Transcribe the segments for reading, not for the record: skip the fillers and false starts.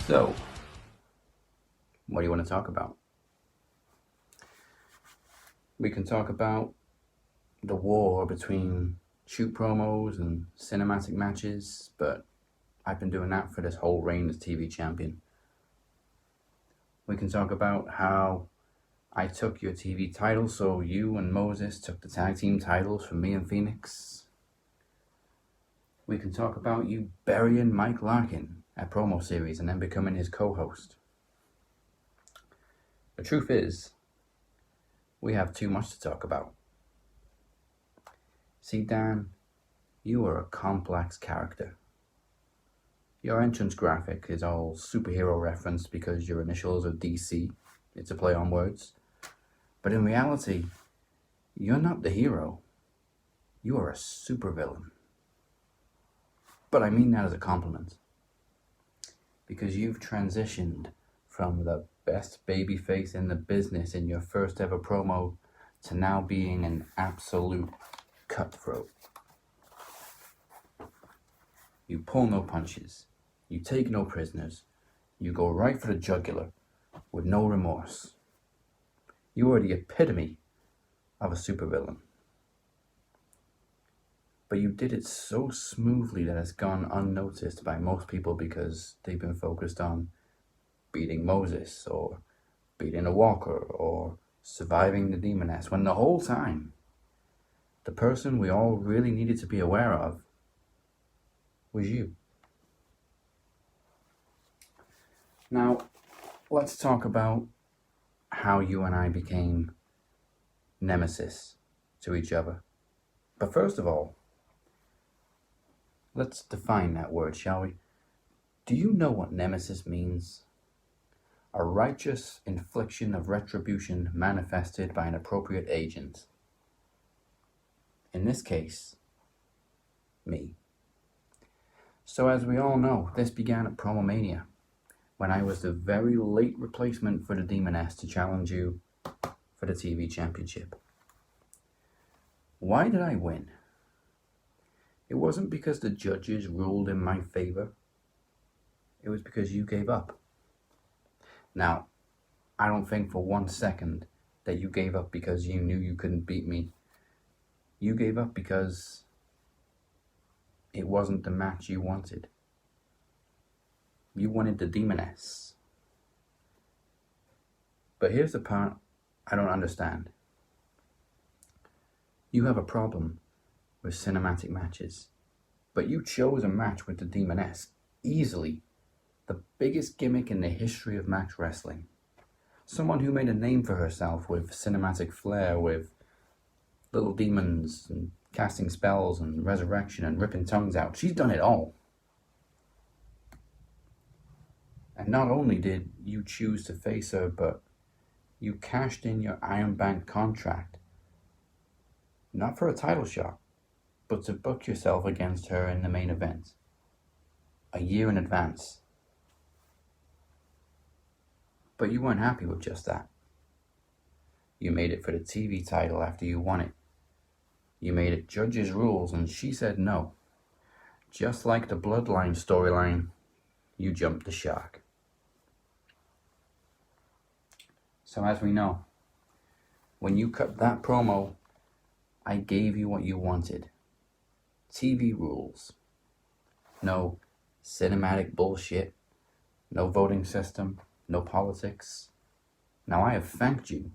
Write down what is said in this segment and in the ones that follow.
So, what do you want to talk about? We can talk about the war between shoot promos and cinematic matches, but I've been doing that for this whole reign as TV champion. We can talk about how I took your TV title, so you and Moses took the tag team titles from me and Phoenix. We can talk about you burying Mike Larkin at promo series and then becoming his co-host. The truth is, we have too much to talk about. See, Dan, you are a complex character. Your entrance graphic is all superhero referenced because your initials are DC. It's a play on words. But in reality, you're not the hero. You are a supervillain. But I mean that as a compliment. Because you've transitioned from the best babyface in the business in your first ever promo to now being an absolute cutthroat. You pull no punches. You take no prisoners. You go right for the jugular with no remorse. You are the epitome of a supervillain. But you did it so smoothly that it's gone unnoticed by most people because they've been focused on beating Moses or beating a Walker or surviving the Demoness, when the whole time the person we all really needed to be aware of was you. Now, let's talk about how you and I became nemesis to each other. But first of all, let's define that word, shall we? Do you know what nemesis means? A righteous infliction of retribution manifested by an appropriate agent. In this case, me. So as we all know, this began at Promomania, when I was the very late replacement for the Demoness to challenge you for the TV championship. Why did I win? It wasn't because the judges ruled in my favor. It was because you gave up. Now, I don't think for 1 second that you gave up because you knew you couldn't beat me. You gave up because it wasn't the match you wanted. You wanted the Demoness. But here's the part I don't understand. You have a problem with cinematic matches, but you chose a match with the Demoness, easily the biggest gimmick in the history of match wrestling. Someone who made a name for herself with cinematic flair, with little demons and casting spells and resurrection and ripping tongues out. She's done it all. And not only did you choose to face her, but you cashed in your Iron Bank contract, not for a title shot, but to book yourself against her in the main event, a year in advance. But you weren't happy with just that. You made it for the TV title after you won it. You made it judge's rules and she said no. Just like the Bloodline storyline, you jumped the shark. So as we know, when you cut that promo, I gave you what you wanted. TV rules. No cinematic bullshit. No voting system. No politics. Now I have thanked you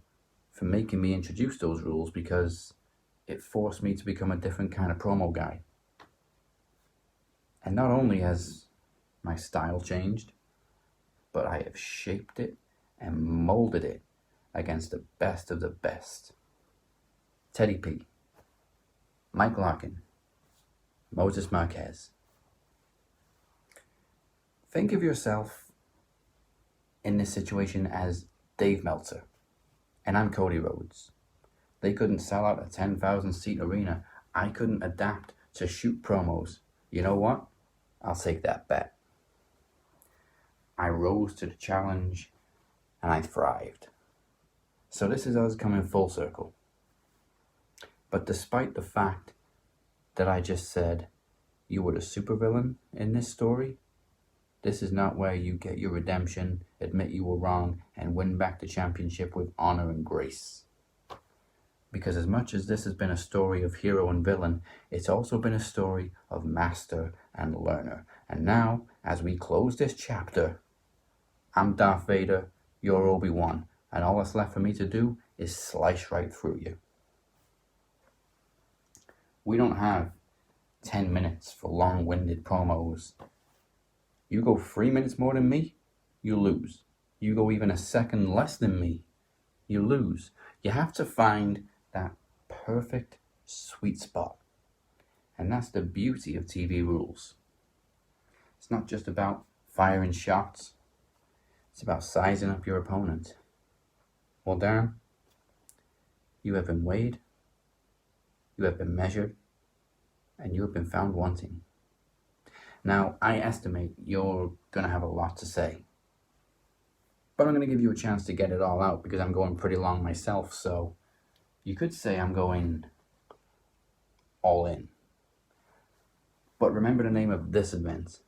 for making me introduce those rules because it forced me to become a different kind of promo guy. And not only has my style changed, but I have shaped it and molded it against the best of the best. Teddy P, Mike Larkin, Moses Marquez. Think of yourself in this situation as Dave Meltzer, and I'm Cody Rhodes. They couldn't sell out a 10,000 seat arena. I couldn't adapt to shoot promos. You know what? I'll take that bet. I rose to the challenge and I thrived. So this is us coming full circle. But despite the fact that I just said you were the supervillain in this story, This is not where you get your redemption, admit you were wrong, and win back the championship with honor and grace. Because as much as this has been a story of hero and villain, it's also been a story of master and learner. And now, as we close this chapter, I'm Darth Vader, you're Obi-Wan, and all that's left for me to do is slice right through you. We don't have 10 minutes for long-winded promos. You go 3 minutes more than me, you lose. You go even a second less than me, you lose. You have to find that perfect sweet spot. And that's the beauty of TV rules. It's not just about firing shots. It's about sizing up your opponent. Well, Darren, you have been weighed, you have been measured, and you have been found wanting. Now, I estimate you're going to have a lot to say. But I'm going to give you a chance to get it all out because I'm going pretty long myself, so you could say I'm going all in. But remember the name of this event,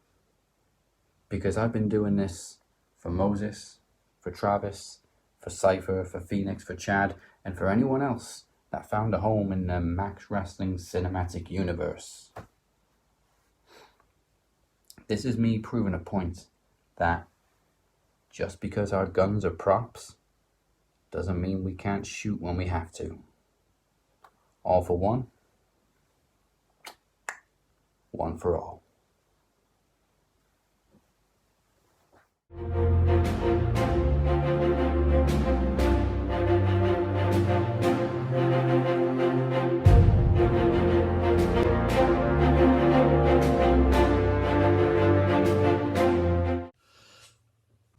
because I've been doing this for Moses, for Travis, for Cypher, for Phoenix, for Chad, and for anyone else that found a home in the Max Wrestling cinematic universe. This is me proving a point that just because our guns are props doesn't mean we can't shoot when we have to. All for one, one for all.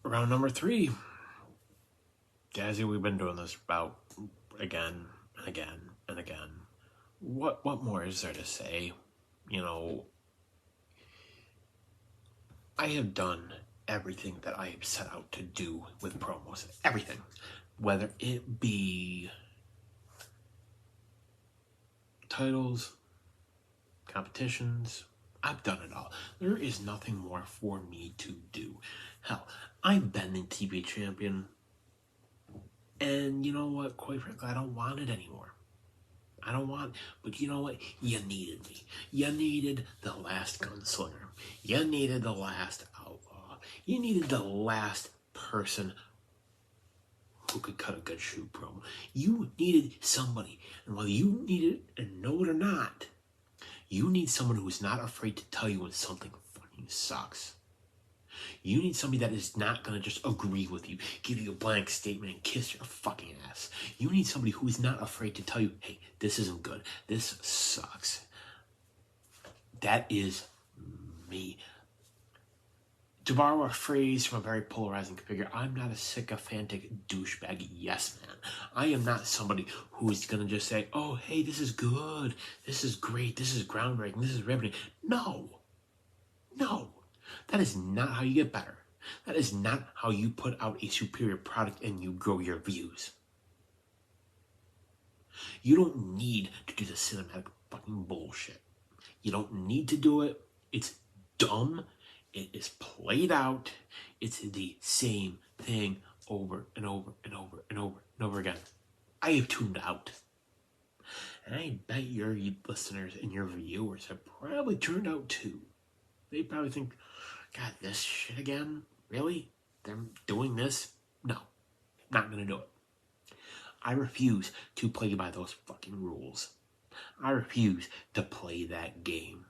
Round number 3. Jazzy, we've been doing this about again and again and again. What more is there to say? You know, I have done everything that I have set out to do with promos. Everything. Whether it be titles, competitions, I've done it all. There is nothing more for me to do. Hell, I've been the TV champion, and you know what? Quite frankly, I don't want it anymore. I don't want, but you know what? You needed me. You needed the last gunslinger. You needed the last outlaw. You needed the last person who could cut a good shoot promo. You needed somebody, and whether you need it and know it or not, you need someone who is not afraid to tell you when something fucking sucks. You need somebody that is not going to just agree with you, give you a blank statement, and kiss your fucking ass. You need somebody who is not afraid to tell you, hey, this isn't good. This sucks. That is me. To borrow a phrase from a very polarizing figure, I'm not a sycophantic douchebag yes man. I am not somebody who is going to just say, oh, hey, this is good. This is great. This is groundbreaking. This is riveting. No. That is not how you get better. That is not how you put out a superior product and you grow your views. You don't need to do the cinematic fucking bullshit. You don't need to do it. It's dumb. It is played out. It's the same thing over and over and over and over and over again. I have tuned out. And I bet your listeners and your viewers have probably turned out too. They probably think, God, this shit again? Really? They're doing this? No, not gonna do it. I refuse to play by those fucking rules. I refuse to play that game.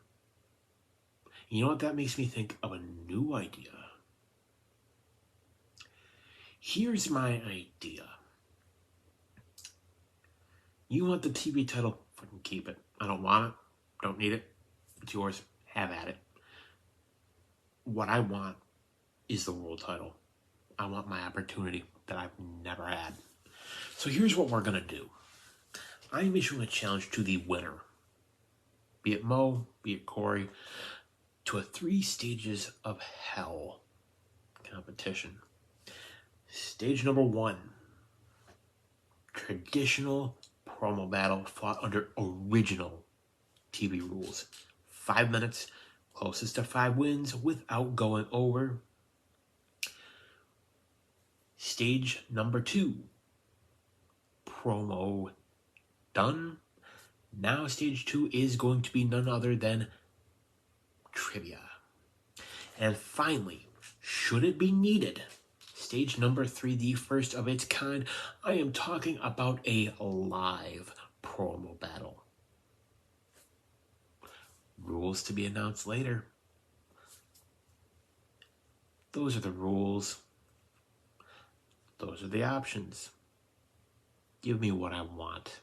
You know what that makes me think of? A new idea. Here's my idea. You want the TV title? Fucking keep it. I don't want it. Don't need it. It's yours. Have at it. What I want is the world title. I want my opportunity that I've never had. So here's what we're going to do. I'm issuing a challenge to the winner, be it Mo, be it Corey, to a 3 stages of hell competition. Stage number 1, traditional promo battle fought under original TV rules. 5 minutes, Closest to 5 wins without going over. Stage number 2. Promo done. Now stage 2 is going to be none other than trivia. And finally, should it be needed, stage number 3, the first of its kind, I am talking about a live promo battle. Rules to be announced later. Those are the rules. Those are the options. Give me what I want.